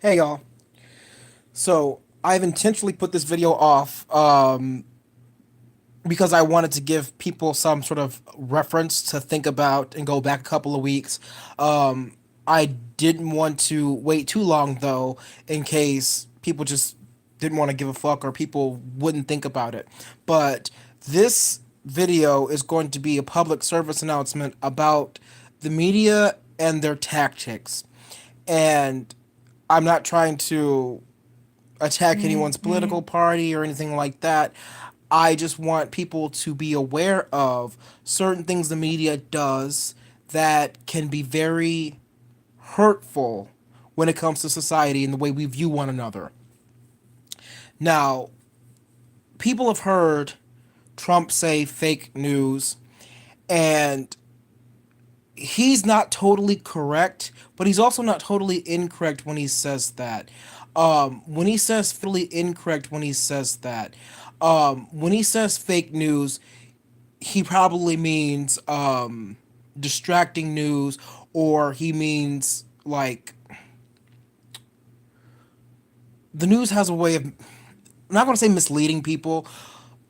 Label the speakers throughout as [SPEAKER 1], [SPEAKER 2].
[SPEAKER 1] Hey y'all. So I've intentionally put this video off because I wanted to give people some sort of reference to think about and go back a couple of weeks. I didn't want to wait too long though, in case people just didn't want to give a fuck or people wouldn't think about it. But this video is going to be a public service announcement about the media and their tactics. And I'm not trying to attack anyone's political party or anything like that. I just want people to be aware of certain things the media does that can be very hurtful when it comes to society and the way we view one another. Now, people have heard Trump say fake news, and he's not totally correct, but he's also not totally incorrect when he says that. When he says totally incorrect when he says that, when he says fake news, he probably means distracting news, or he means like the news has a way of, I'm not going to say misleading people.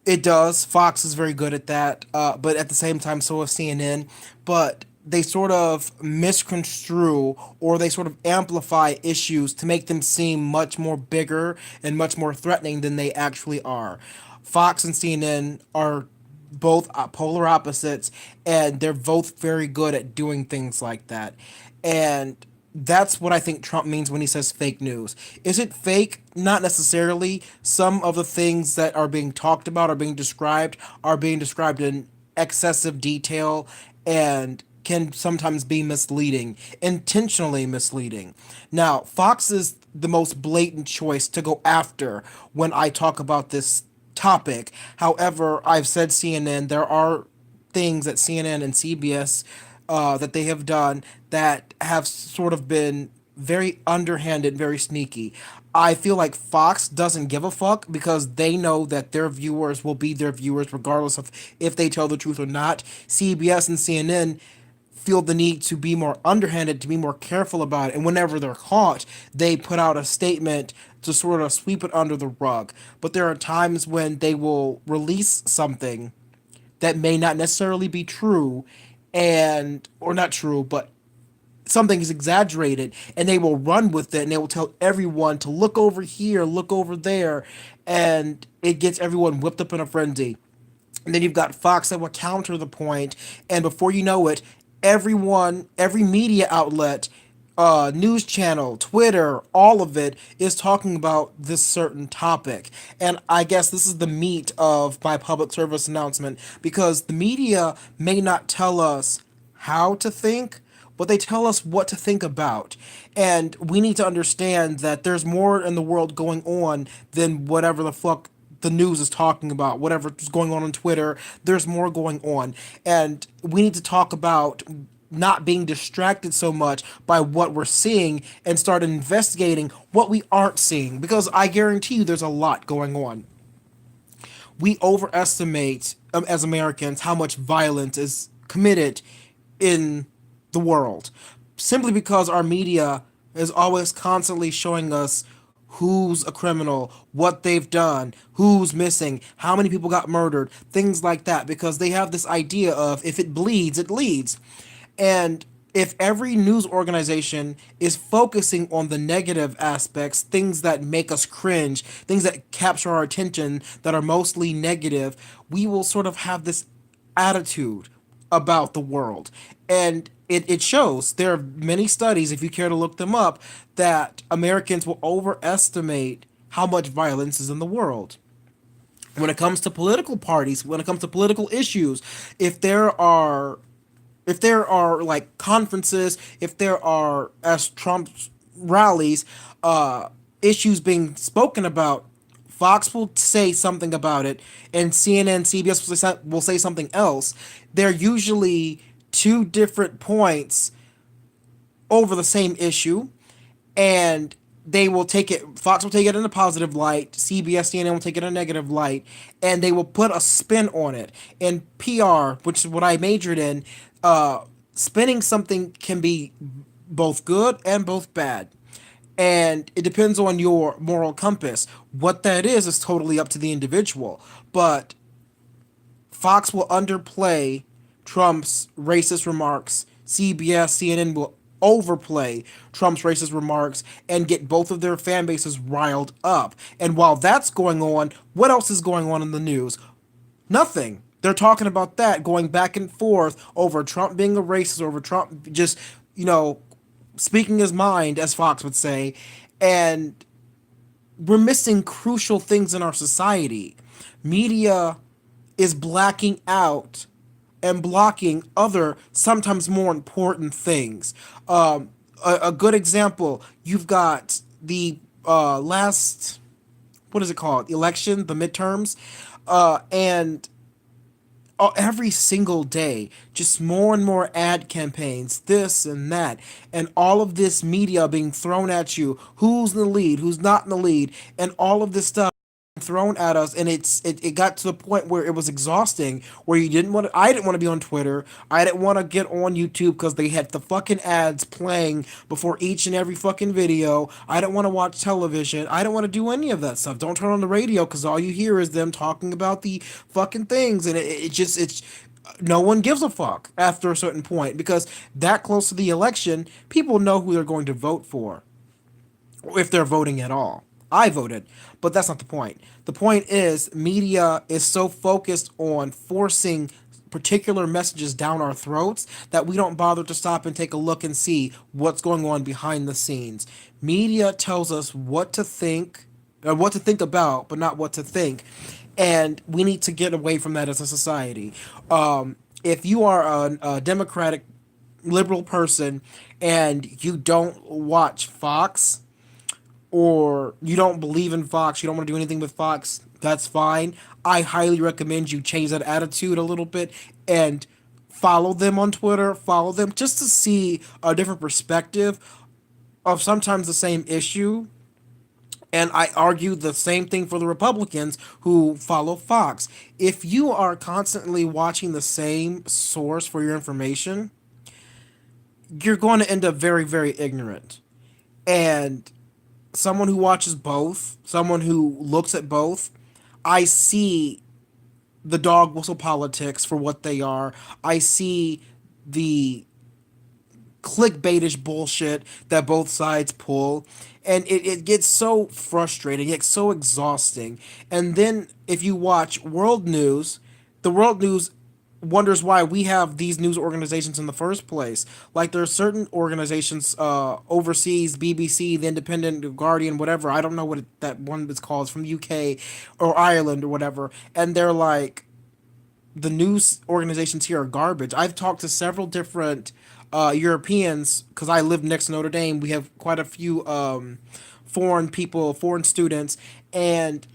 [SPEAKER 1] It does. Fox is very good at that, but at the same time, so is CNN. But they sort of misconstrue or they sort of amplify issues to make them seem much more bigger and much more threatening than they actually are. Fox and CNN are both polar opposites, and they're both very good at doing things like that. And that's what I think Trump means when he says fake news. Is it fake? Not necessarily. Some of the things that are being talked about, are being described in excessive detail and can sometimes be misleading, intentionally misleading. Now, Fox is the most blatant choice to go after when I talk about this topic. However, I've said CNN, there are things that CNN and CBS that they have done that have sort of been very underhanded, very sneaky. I feel like Fox doesn't give a fuck because they know that their viewers will be their viewers regardless of if they tell the truth or not. CBS and CNN feel the need to be more underhanded, to be more careful about it. And whenever they're caught, they put out a statement to sort of sweep it under the rug. But there are times when they will release something that may not necessarily be true, and or not true, but something is exaggerated, and they will run with it and they will tell everyone to look over here, look over there, and it gets everyone whipped up in a frenzy. And then you've got Fox that will counter the point, and before you know it, every media outlet, news channel, Twitter, all of it is talking about this certain topic. And I guess this is the meat of my public service announcement, because the media may not tell us how to think, but they tell us what to think about. And we need to understand that there's more in the world going on than whatever the fuck the news is talking about, whatever's going on Twitter. There's more going on. And we need to talk about not being distracted so much by what we're seeing and start investigating what we aren't seeing, because I guarantee you there's a lot going on. We overestimate, as Americans, how much violence is committed in the world, simply because our media is always constantly showing us who's a criminal, what they've done, who's missing, how many people got murdered, things like that, because they have this idea of if it bleeds, it leads. And if every news organization is focusing on the negative aspects, things that make us cringe, things that capture our attention that are mostly negative, we will sort of have this attitude about the world. And it shows. There are many studies, if you care to look them up, that Americans will overestimate how much violence is in the world. When it comes to political parties, when it comes to political issues, if there are if there are like conferences, if there are, as Trump's rallies, issues being spoken about, Fox will say something about it, and CNN, CBS will say something else. They're usually two different points over the same issue, and they will take it. Fox will take it in a positive light. CBS, CNN will take it in a negative light, and they will put a spin on it. And PR, which is what I majored in, spinning something can be both good and both bad. And it depends on your moral compass. What that is totally up to the individual. But Fox will underplay Trump's racist remarks. CBS, CNN will overplay Trump's racist remarks and get both of their fan bases riled up. And while that's going on, what else is going on in the news? Nothing. They're talking about that, going back and forth over Trump being a racist, over Trump just, you know, speaking his mind, as Fox would say. And we're missing crucial things in our society. Media is blacking out and blocking other, sometimes more important things. A good example, you've got the last, what is it called? Election, the midterms. And every single day, just more and more ad campaigns, this and that, and all of this media being thrown at you. Who's in the lead? Who's not in the lead? And all of this stuff thrown at us, and it got to the point where it was exhausting, where you didn't want to, I didn't want to be on Twitter, I didn't want to get on YouTube because they had the fucking ads playing before each and every fucking video. I didn't want to watch television, I didn't want to do any of that stuff. Don't turn on the radio because all you hear is them talking about the fucking things, and it just it's no one gives a fuck after a certain point, because that close to the election, people know who they're going to vote for, if they're voting at all. I voted, but that's not the point. The point is, media is so focused on forcing particular messages down our throats that we don't bother to stop and take a look and see what's going on behind the scenes. Media tells us what to think, or what to think about, but not what to think. And we need to get away from that as a society. If you are a Democratic liberal person and you don't watch Fox, or you don't believe in Fox, you don't want to do anything with Fox, that's fine. I highly recommend you change that attitude a little bit and follow them on Twitter, follow them just to see a different perspective of sometimes the same issue. And I argue the same thing for the Republicans who follow Fox. If you are constantly watching the same source for your information, you're going to end up very, very ignorant. And someone who watches both, someone who looks at both, I see the dog whistle politics for what they are. I see the clickbaitish bullshit that both sides pull. And it gets so frustrating, it's so exhausting. And then if you watch world news, the world news wonders why we have these news organizations in the first place. Like there are certain organizations overseas, BBC, the Independent, Guardian, whatever. I don't know what that one is called. It's from the UK or Ireland or whatever. And they're like, the news organizations here are garbage. I've talked to several different Europeans because I live next to Notre Dame. We have quite a few foreign people, foreign students, and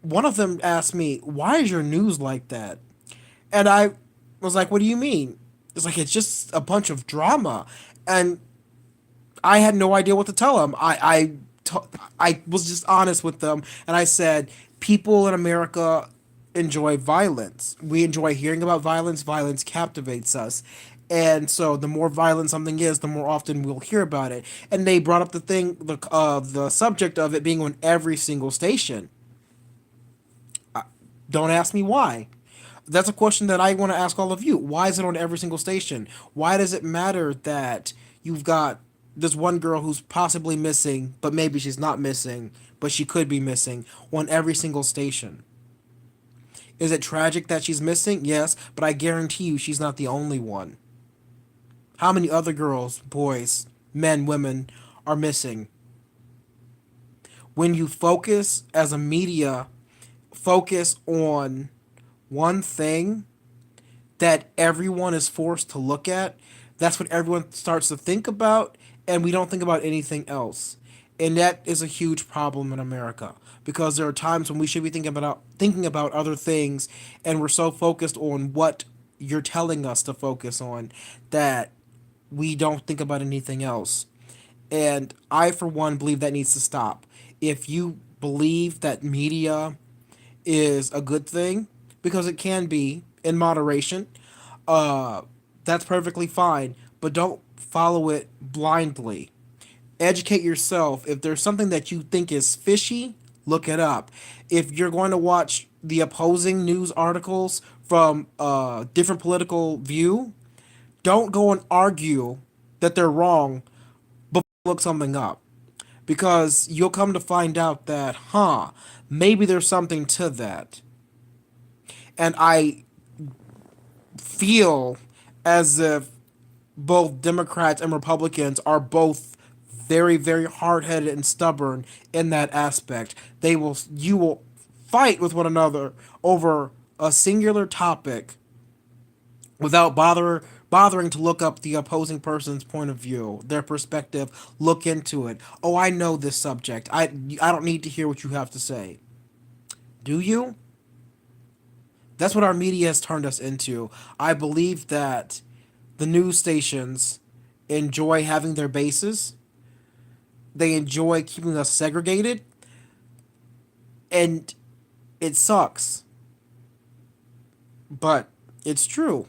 [SPEAKER 1] one of them asked me, "Why is your news like that?" And I was like, "What do you mean?" It's like it's just a bunch of drama, and I had no idea what to tell them. I was just honest with them, and I said, people in America enjoy violence. We enjoy hearing about violence. Violence captivates us. And so, the more violent something is, the more often we'll hear about it. And they brought up the subject of it being on every single station. Don't ask me why. That's a question that I want to ask all of you. Why is it on every single station? Why does it matter that you've got this one girl who's possibly missing, but maybe she's not missing, but she could be missing on every single station? Is it tragic that she's missing? Yes, but I guarantee you she's not the only one. How many other girls, boys, men, women are missing? When you focus as a media, focus on one thing that everyone is forced to look at, that's what everyone starts to think about, and we don't think about anything else. And that is a huge problem in America because there are times when we should be thinking about other things, and we're so focused on what you're telling us to focus on that we don't think about anything else. And I, for one, believe that needs to stop. If you believe that media is a good thing, because it can be in moderation, uh, that's perfectly fine. But don't follow it blindly. Educate yourself. If there's something that you think is fishy, look it up. If you're going to watch the opposing news articles from a different political view, don't go and argue that they're wrong before you look something up. Because you'll come to find out that, maybe there's something to that. And I feel as if both Democrats and Republicans are both very, very hard headed and stubborn in that aspect. You will fight with one another over a singular topic without bothering to look up the opposing person's point of view, their perspective, look into it. Oh, I know this subject. I don't need to hear what you have to say. Do you? That's what our media has turned us into. I believe that the news stations enjoy having their bases. They enjoy keeping us segregated, and it sucks, but it's true.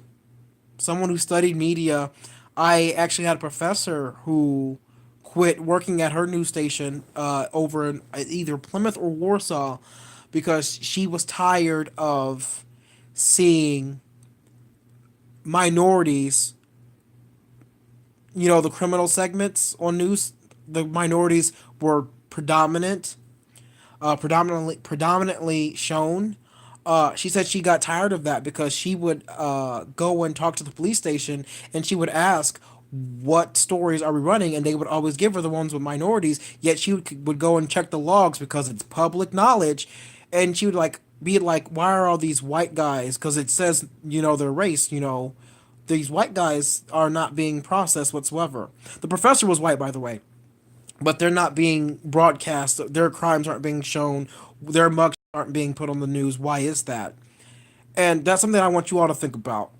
[SPEAKER 1] Someone who studied media, I actually had a professor who quit working at her news station over in either Plymouth or Warsaw because she was tired of seeing minorities, the criminal segments on news, the minorities were predominantly shown. She said she got tired of that because she would go and talk to the police station and she would ask, "What stories are we running?" And they would always give her the ones with minorities. Yet she would go and check the logs because it's public knowledge, and she would be like, "Why are all these white guys? Because it says their race. These white guys are not being processed whatsoever." The professor was white, by the way, but they're not being broadcast. Their crimes aren't being shown. Their mugs aren't being put on the news. Why is that? And that's something I want you all to think about.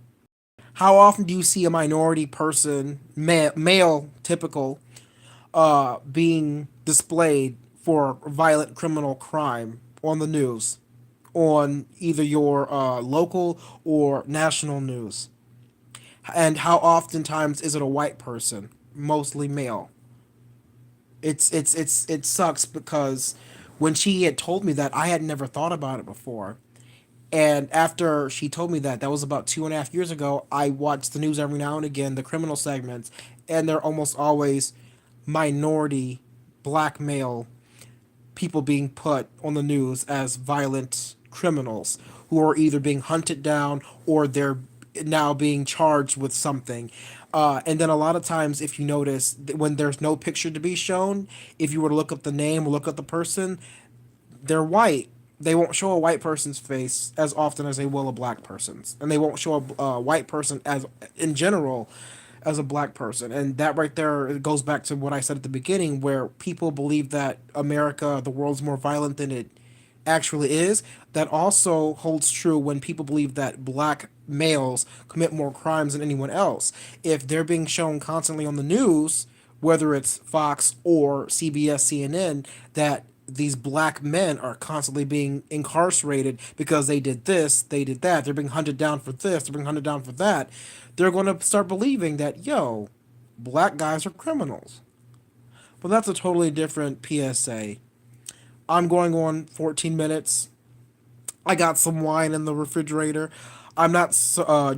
[SPEAKER 1] How often do you see a minority person, male, typical, being displayed for violent criminal crime on the news, on either your local or national news? And how oftentimes is it a white person, mostly male? It sucks because when she had told me that, I had never thought about it before. And after she told me that, that was about 2.5 years ago, I watch the news every now and again, the criminal segments, and they're almost always minority, black male people being put on the news as violent criminals who are either being hunted down or they're now being charged with something. And then a lot of times, if you notice, when there's no picture to be shown, if you were to look up the name or look up the person, they're white. They won't show a white person's face as often as they will a black person's, and they won't show a white person as in general as a black person. And that right there, it goes back to what I said at the beginning, where people believe that America, the world's more violent than it actually is. That also holds true when people believe that black males commit more crimes than anyone else. If they're being shown constantly on the news, whether it's Fox or CBS, CNN, that these black men are constantly being incarcerated because they did this, they did that, they're being hunted down for this, they're being hunted down for that, they're going to start believing that, black guys are criminals. But that's a totally different PSA. I'm going on 14 minutes. I got some wine in the refrigerator. I'm not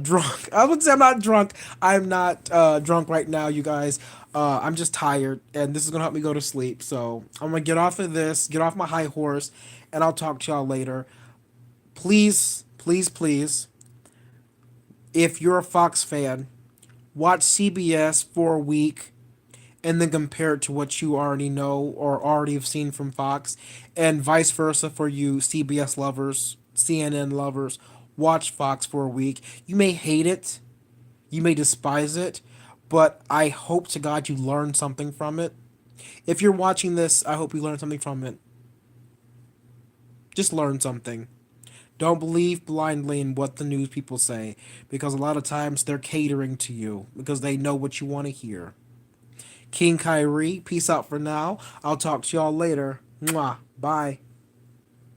[SPEAKER 1] drunk. I would say I'm not drunk. I'm not drunk right now, you guys. I'm just tired, and this is gonna help me go to sleep. So I'm gonna get off of this, get off my high horse, and I'll talk to y'all later. Please, please, please, if you're a Fox fan, watch CBS for a week and then compare it to what you already know or already have seen from Fox, and vice versa for you CBS lovers, CNN lovers. Watch Fox for a week. You may hate it, you may despise it, but I hope to God you learn something from it. If you're watching this, I hope you learn something from it. Just learn something. Don't believe blindly in what the news people say, because a lot of times they're catering to you because they know what you want to hear. King Kyrie, peace out for now. I'll talk to y'all later. Mwah. Bye.